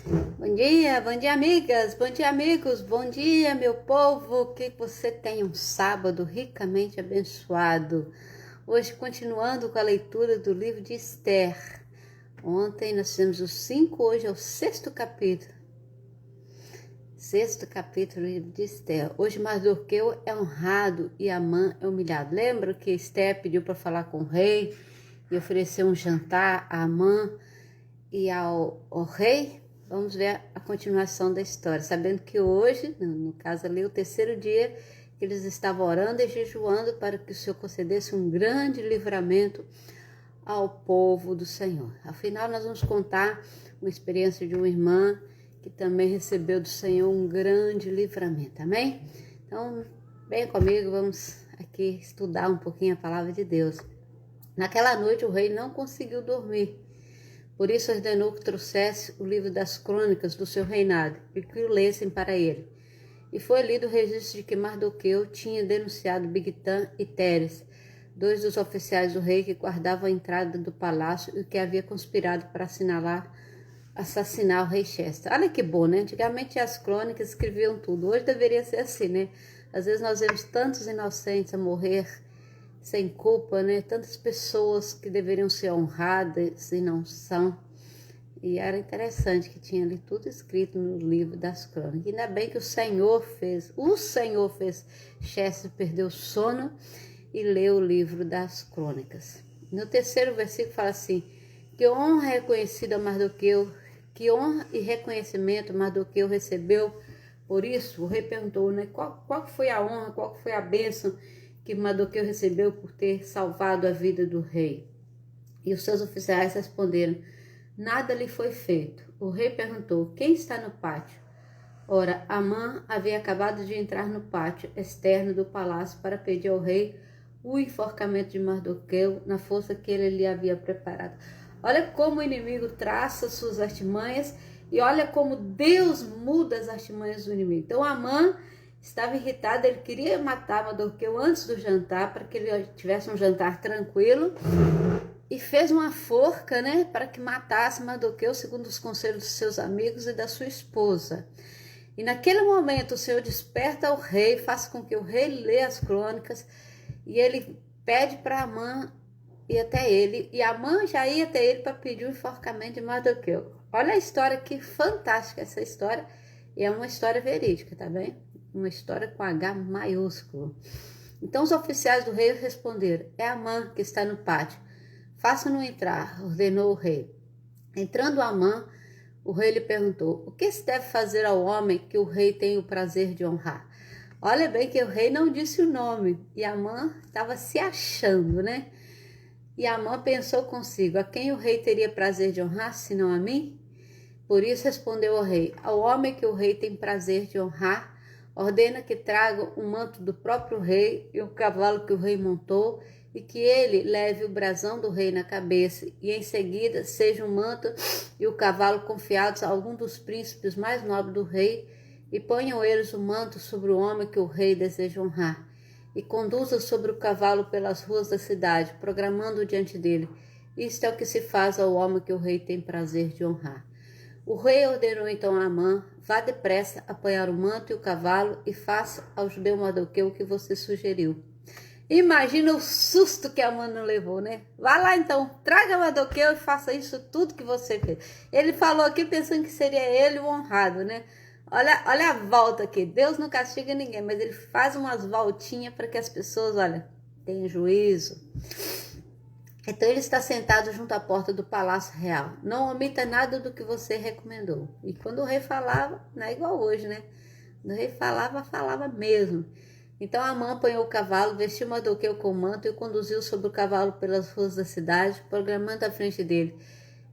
Bom dia, amigas, bom dia, amigos, bom dia, meu povo, que você tenha um sábado ricamente abençoado. Hoje, continuando com a leitura do livro de Esther. Ontem nós fizemos os 5, hoje é o sexto capítulo. Sexto capítulo do livro de Esther. Hoje Mardoqueu é honrado e Amã é humilhado. Lembra que Esther pediu para falar com o rei e oferecer um jantar a Amã e ao rei? Vamos ver a continuação da história, sabendo que hoje, no caso ali, o terceiro dia que eles estavam orando e jejuando para que o Senhor concedesse um grande livramento ao povo do Senhor. Afinal, nós vamos contar uma experiência de uma irmã que também recebeu do Senhor um grande livramento, amém? Então, venha comigo, vamos aqui estudar um pouquinho a palavra de Deus. Naquela noite, o rei não conseguiu dormir. Por isso ordenou que trouxesse o livro das crônicas do seu reinado e que o lessem para ele. E foi lido o registro de que Mardoqueu tinha denunciado Bigtã e Teres, dois dos oficiais do rei que guardavam a entrada do palácio e que havia conspirado para assassinar o rei Chesta. Olha que bom, né? Antigamente as crônicas escreviam tudo. Hoje deveria ser assim, né? Às vezes nós vemos tantos inocentes a morrer sem culpa, né? Tantas pessoas que deveriam ser honradas e não são. E era interessante que tinha ali tudo escrito no livro das crônicas. Ainda bem que o Senhor fez Chester perder o sono e ler o livro das crônicas. No terceiro versículo fala assim: que honra é reconhecida a Mardoqueu, que honra e reconhecimento Mardoqueu recebeu. Por isso, o rei perguntou, né, qual foi a honra, qual foi a bênção que Mardoqueu recebeu por ter salvado a vida do rei. E os seus oficiais responderam: nada lhe foi feito. O rei perguntou: quem está no pátio? Ora, Amã havia acabado de entrar no pátio externo do palácio para pedir ao rei o enforcamento de Mardoqueu na força que ele lhe havia preparado. Olha como o inimigo traça suas artimanhas e olha como Deus muda as artimanhas do inimigo. Então Amã estava irritado, ele queria matar Mardoqueu antes do jantar, para que ele tivesse um jantar tranquilo, e fez uma forca, né, para que matasse Mardoqueu, segundo os conselhos dos seus amigos e da sua esposa. E naquele momento o Senhor desperta o rei, faz com que o rei leia as crônicas, e ele pede para Amã ir até ele, e Amã já ia até ele para pedir o enforcamento de Mardoqueu. Olha a história, que fantástica essa história, e é uma história verídica, tá bem? Uma história com H maiúsculo. Então os oficiais do rei responderam: é Amã que está no pátio. Faça-no entrar, ordenou o rei. Entrando Amã, o rei lhe perguntou: o que se deve fazer ao homem que o rei tem o prazer de honrar? Olha bem que o rei não disse o nome, e Amã estava se achando, né? E Amã pensou consigo: a quem o rei teria prazer de honrar, senão a mim? Por isso respondeu o rei: ao homem que o rei tem prazer de honrar, ordena que traga um manto do próprio rei e o cavalo que o rei montou, e que ele leve o brasão do rei na cabeça, e em seguida seja o manto e o cavalo confiados a algum dos príncipes mais nobres do rei, e ponham eles o manto sobre o homem que o rei deseja honrar, e conduza sobre o cavalo pelas ruas da cidade, programando diante dele: isto é o que se faz ao homem que o rei tem prazer de honrar. O rei ordenou então a Amã: vá depressa apanhar o manto e o cavalo e faça ao judeu Mardoqueu o que você sugeriu. Imagina o susto que Amã não levou, né? Vá lá então, traga Mardoqueu e faça isso tudo que você fez. Ele falou aqui pensando que seria ele o honrado, né? Olha a volta aqui. Deus não castiga ninguém, mas ele faz umas voltinhas para que as pessoas, olha, tenham juízo. Então ele está sentado junto à porta do palácio real. Não omita nada do que você recomendou. E quando o rei falava, não é igual hoje, né? Quando o rei falava, falava mesmo. Então Amã apanhou o cavalo, vestiu Mardoqueu com o manto e o conduziu sobre o cavalo pelas ruas da cidade, programando à frente dele: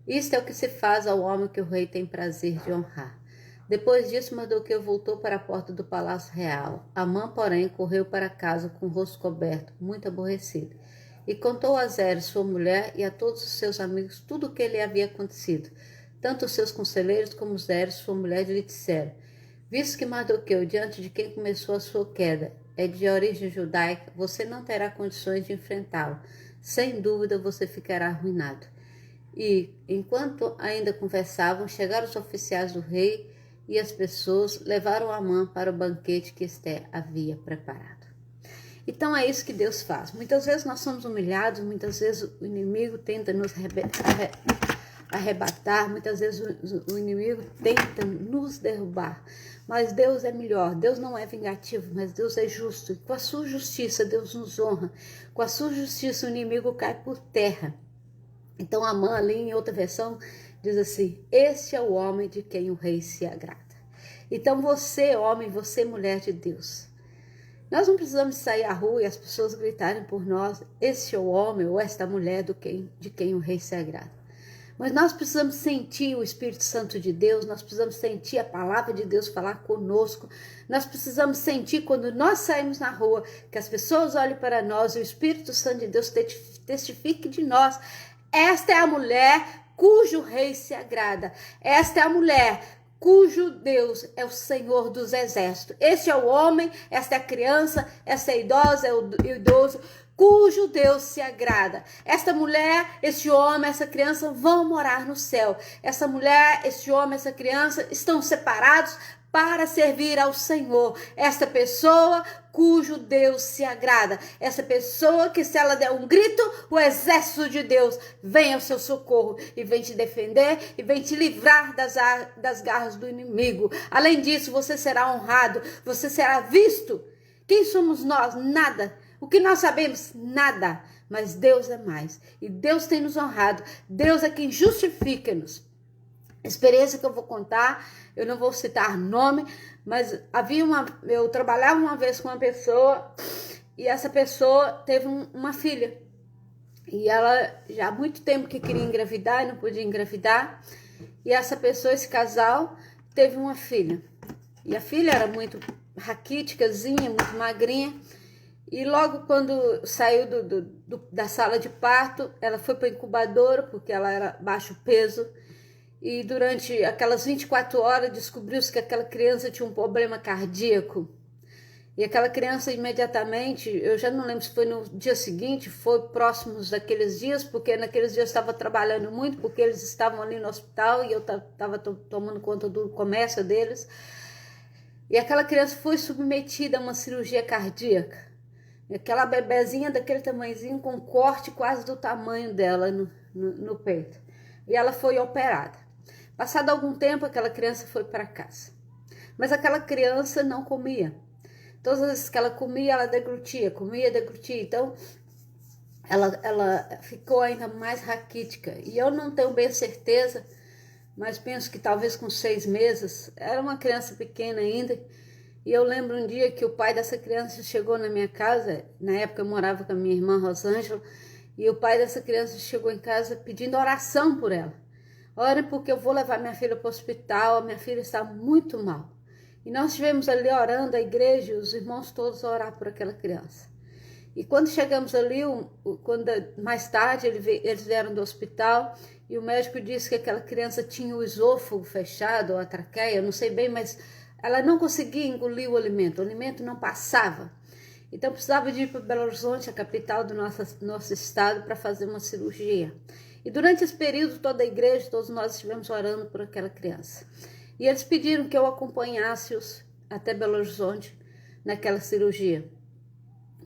isto é o que se faz ao homem que o rei tem prazer de honrar. Depois disso, Mardoqueu voltou para a porta do palácio real. Amã, porém, correu para casa com o rosto coberto, muito aborrecido, e contou a Zeres, sua mulher, e a todos os seus amigos tudo o que lhe havia acontecido. Tanto os seus conselheiros como Zeres, sua mulher, lhe disseram: visto que Mardoqueu, diante de quem começou a sua queda, é de origem judaica, você não terá condições de enfrentá-lo. Sem dúvida você ficará arruinado. E, enquanto ainda conversavam, chegaram os oficiais do rei e as pessoas levaram Amã para o banquete que Esther havia preparado. Então é isso que Deus faz. Muitas vezes nós somos humilhados, muitas vezes o inimigo tenta nos arrebatar, muitas vezes o inimigo tenta nos derrubar. Mas Deus é melhor, Deus não é vingativo, mas Deus é justo. E com a sua justiça Deus nos honra, com a sua justiça o inimigo cai por terra. Então Amã ali em outra versão diz assim, este é o homem de quem o rei se agrada. Então você homem, você mulher de Deus, nós não precisamos sair à rua e as pessoas gritarem por nós, este é o homem ou esta mulher de quem o rei se agrada. Mas nós precisamos sentir o Espírito Santo de Deus, nós precisamos sentir a palavra de Deus falar conosco, nós precisamos sentir quando nós saímos na rua, que as pessoas olhem para nós e o Espírito Santo de Deus testifique de nós. Esta é a mulher cujo rei se agrada, esta é a mulher cujo Deus é o Senhor dos exércitos. Este é o homem, esta é a criança, esta é a idosa, é o idoso, cujo Deus se agrada. Esta mulher, este homem, essa criança vão morar no céu. Essa mulher, este homem, essa criança estão separados para servir ao Senhor. Esta pessoa cujo Deus se agrada. Essa pessoa que se ela der um grito, o exército de Deus vem ao seu socorro e vem te defender e vem te livrar das garras do inimigo. Além disso, você será honrado, você será visto. Quem somos nós? Nada. O que nós sabemos? Nada. Mas Deus é mais. E Deus tem nos honrado. Deus é quem justifica-nos. A experiência que eu vou contar, eu não vou citar nome, mas eu trabalhava uma vez com uma pessoa e essa pessoa teve uma filha. E ela já há muito tempo que queria engravidar e não podia engravidar. E essa pessoa, esse casal, teve uma filha. E a filha era muito raquíticazinha, muito magrinha. E logo quando saiu da sala de parto, ela foi para a incubadora, porque ela era baixo peso. E durante aquelas 24 horas descobriu-se que aquela criança tinha um problema cardíaco. E aquela criança imediatamente, eu já não lembro se foi no dia seguinte, foi próximos daqueles dias, porque naqueles dias eu estava trabalhando muito, porque eles estavam ali no hospital e eu estava tomando conta do comércio deles. E aquela criança foi submetida a uma cirurgia cardíaca. Aquela bebezinha daquele tamanhozinho com corte quase do tamanho dela no peito. E ela foi operada. Passado algum tempo, aquela criança foi para casa. Mas aquela criança não comia. Todas as vezes que ela comia, ela deglutia, comia, deglutia. Então, ela ficou ainda mais raquítica. E eu não tenho bem certeza, mas penso que talvez com 6 meses, era uma criança pequena ainda. E eu lembro um dia que o pai dessa criança chegou na minha casa, na época eu morava com a minha irmã Rosângela, e o pai dessa criança chegou em casa pedindo oração por ela. Ora, porque eu vou levar minha filha para o hospital, a minha filha está muito mal. E nós estivemos ali orando, a igreja, os irmãos todos a orar por aquela criança. E quando chegamos ali, mais tarde eles vieram do hospital e o médico disse que aquela criança tinha o esôfago fechado, ou a traqueia, eu não sei bem, mas ela não conseguia engolir o alimento não passava. Então precisava de ir para Belo Horizonte, a capital do nosso estado, para fazer uma cirurgia. E durante esse período, toda a igreja, todos nós estivemos orando por aquela criança. E eles pediram que eu acompanhasse-os até Belo Horizonte naquela cirurgia,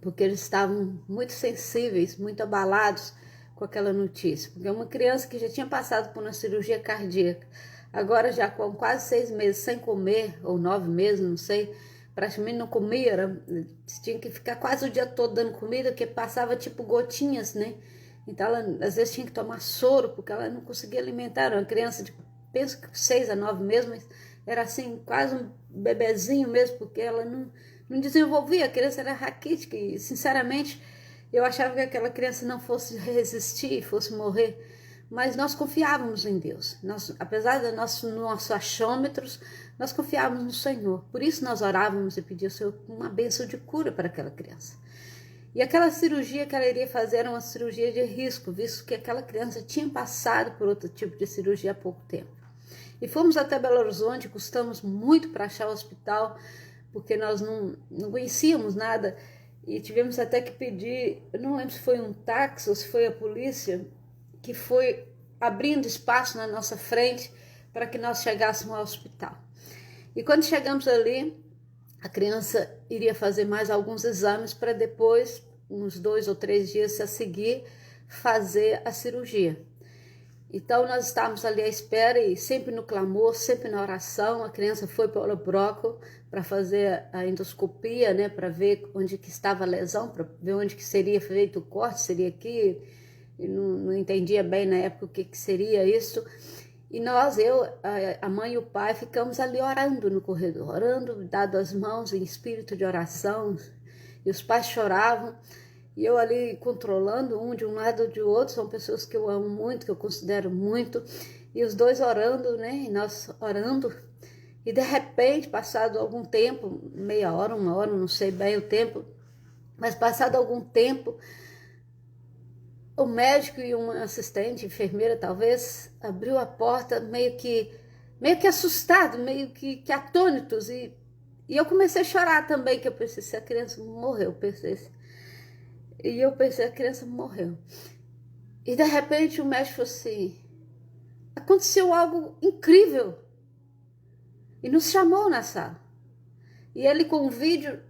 porque eles estavam muito sensíveis, muito abalados com aquela notícia. Porque uma criança que já tinha passado por uma cirurgia cardíaca, agora já com quase 6 meses sem comer, ou 9 meses, não sei, praticamente não comia, tinha que ficar quase o dia todo dando comida, porque passava tipo gotinhas, né? Então ela às vezes tinha que tomar soro, porque ela não conseguia alimentar. Era uma criança de, penso que 6 a 9 meses, mas era assim, quase um bebezinho mesmo, porque ela não desenvolvia, a criança era raquítica e sinceramente eu achava que aquela criança não fosse resistir, fosse morrer. Mas nós confiávamos em Deus. Apesar dos nossos achômetros, nós confiávamos no Senhor. Por isso nós orávamos e pedíamos uma bênção de cura para aquela criança. E aquela cirurgia que ela iria fazer era uma cirurgia de risco, visto que aquela criança tinha passado por outro tipo de cirurgia há pouco tempo. E fomos até Belo Horizonte, custamos muito para achar o hospital, porque nós não conhecíamos nada. E tivemos até que pedir, eu não lembro se foi um táxi ou se foi a polícia, que foi abrindo espaço na nossa frente para que nós chegássemos ao hospital. E quando chegamos ali, a criança iria fazer mais alguns exames para depois, uns 2 ou 3 dias a seguir, fazer a cirurgia. Então nós estávamos ali à espera e sempre no clamor, sempre na oração. A criança foi para o broco para fazer a endoscopia, né, para ver onde que estava a lesão, para ver onde que seria feito o corte, seria aqui. Eu não entendia bem na época o que seria isso. E nós, a mãe e o pai, ficamos ali orando no corredor, orando, dado as mãos em espírito de oração. E os pais choravam. E eu ali controlando um de um lado ou de outro, são pessoas que eu amo muito, que eu considero muito, e os dois orando, né, e nós orando, e de repente, passado algum tempo, meia hora, 1 hora, não sei bem o tempo, mas passado algum tempo, o médico e uma assistente, enfermeira talvez, abriu a porta meio que assustado, meio que atônitos, e eu comecei a chorar também, que eu pensei, se a criança morreu, eu pensei assim. E eu pensei, a criança morreu. E de repente o médico falou assim, aconteceu algo incrível. E nos chamou na sala. E ele com o vídeo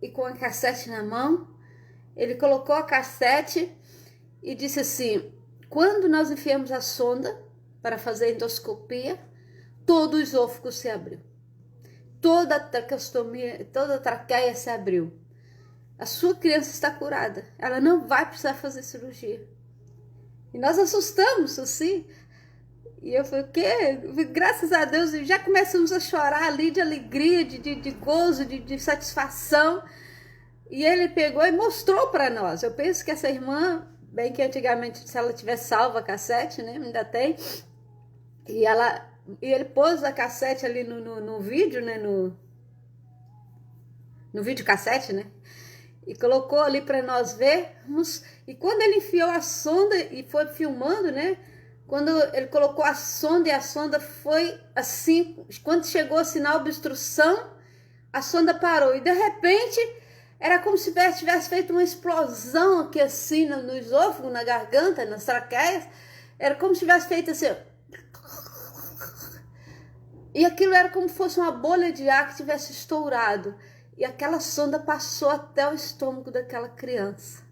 e com a cassete na mão, ele colocou a cassete e disse assim, quando nós enfiamos a sonda para fazer a endoscopia, todo o esôfago se abriu. Toda a traqueostomia, toda a traqueia se abriu. A sua criança está curada. Ela não vai precisar fazer cirurgia. E nós assustamos, assim. E eu falei, o quê? Graças a Deus, já começamos a chorar ali de alegria, de gozo, de satisfação. E ele pegou e mostrou para nós. Eu penso que essa irmã, bem que antigamente, se ela tivesse salvo a cassete, né? Ainda tem. E ele pôs a cassete ali no vídeo, né? No videocassete, né? E colocou ali para nós vermos. E quando ele enfiou a sonda e foi filmando, né? Quando ele colocou a sonda e a sonda foi assim, quando chegou o sinal de obstrução, a sonda parou. E de repente, era como se tivesse feito uma explosão aqui assim no esôfago, na garganta, nas traqueias. Era como se tivesse feito assim. E aquilo era como se fosse uma bolha de ar que tivesse estourado. E aquela sonda passou até o estômago daquela criança.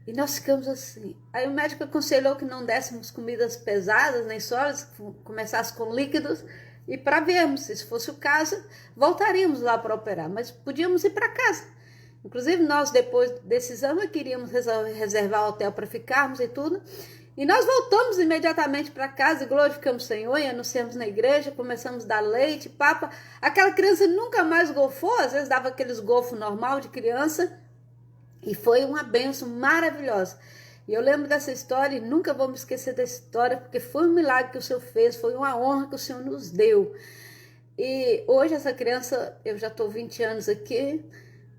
E nós ficamos assim. Aí o médico aconselhou que não dessemos comidas pesadas, nem sólidas, que começasse com líquidos. E para vermos, se fosse o caso, voltaríamos lá para operar. Mas podíamos ir para casa. Inclusive nós, depois desse exame, queríamos reservar hotel para ficarmos e tudo. E nós voltamos imediatamente para casa e glorificamos o Senhor e anunciamos na igreja, começamos a dar leite, papa. Aquela criança nunca mais golfou, às vezes dava aqueles golfos normal de criança. E foi uma bênção maravilhosa. E eu lembro dessa história e nunca vou me esquecer dessa história, porque foi um milagre que o Senhor fez, foi uma honra que o Senhor nos deu. E hoje essa criança, eu já estou 20 anos aqui,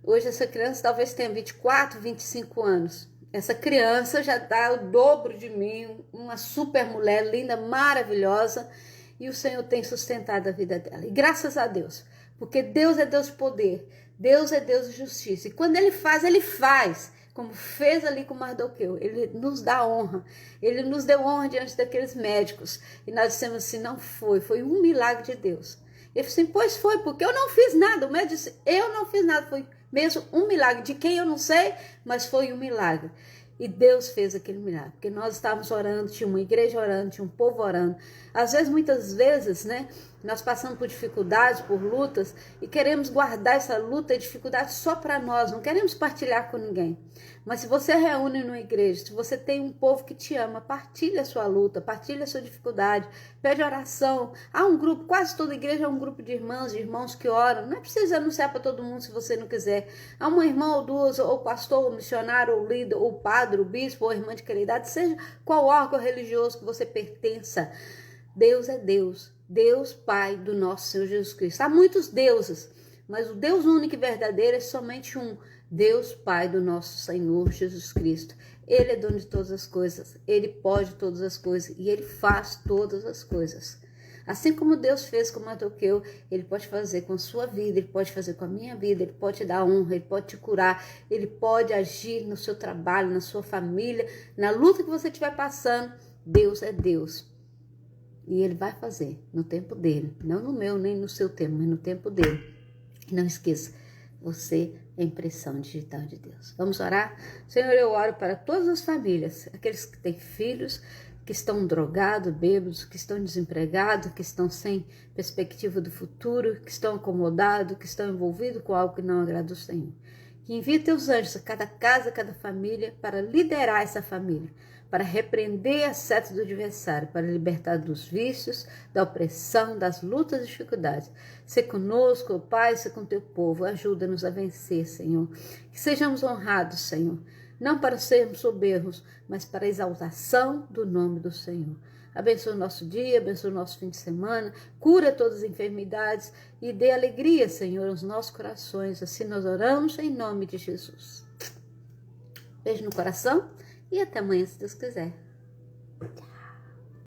hoje essa criança talvez tenha 24, 25 anos. Essa criança já dá o dobro de mim, uma super mulher linda, maravilhosa, e o Senhor tem sustentado a vida dela. E graças a Deus, porque Deus é Deus de poder, Deus é Deus de justiça. E quando Ele faz, como fez ali com Mardoqueu. Ele nos dá honra, Ele nos deu honra diante daqueles médicos. E nós dissemos assim, não foi um milagre de Deus. Ele falou assim, pois foi, porque eu não fiz nada. O médico disse, eu não fiz nada, foi mesmo um milagre, de quem eu não sei, mas foi um milagre. E Deus fez aquele milagre, porque nós estávamos orando, tinha uma igreja orando, tinha um povo orando. Às vezes, muitas vezes, né, nós passamos por dificuldades, por lutas, e queremos guardar essa luta e dificuldade só para nós, não queremos partilhar com ninguém. Mas se você reúne numa igreja, se você tem um povo que te ama, partilha a sua luta, partilha a sua dificuldade, pede oração. Há um grupo, quase toda igreja é um grupo de irmãos que oram. Não é preciso anunciar para todo mundo se você não quiser. Há uma irmã ou duas, ou pastor, ou missionário, ou líder, ou padre, ou bispo, ou irmã de caridade, seja qual órgão religioso que você pertença. Deus é Deus, Deus Pai do nosso Senhor Jesus Cristo. Há muitos deuses, mas o Deus único e verdadeiro é somente um, Deus Pai do nosso Senhor Jesus Cristo. Ele é dono de todas as coisas, Ele pode todas as coisas e Ele faz todas as coisas. Assim como Deus fez com Mardoqueu, Ele pode fazer com a sua vida, Ele pode fazer com a minha vida, Ele pode te dar honra, Ele pode te curar, Ele pode agir no seu trabalho, na sua família, na luta que você estiver passando. Deus é Deus. E Ele vai fazer no tempo dele, não no meu, nem no seu tempo, mas no tempo dele. E não esqueça, você é impressão digital de Deus. Vamos orar? Senhor, eu oro para todas as famílias, aqueles que têm filhos, que estão drogados, bêbados, que estão desempregados, que estão sem perspectiva do futuro, que estão acomodados, que estão envolvidos com algo que não agrada ao Senhor. Que envie teus anjos a cada casa, a cada família, para liderar essa família, para repreender a seta do adversário, para libertar dos vícios, da opressão, das lutas e dificuldades. Se conosco, ó Pai, se com teu povo, ajuda-nos a vencer, Senhor. Que sejamos honrados, Senhor, não para sermos soberbos, mas para a exaltação do nome do Senhor. Abençoa o nosso dia, abençoa o nosso fim de semana, cura todas as enfermidades e dê alegria, Senhor, aos nossos corações. Assim nós oramos em nome de Jesus. Beijo no coração e até amanhã, se Deus quiser. Tchau.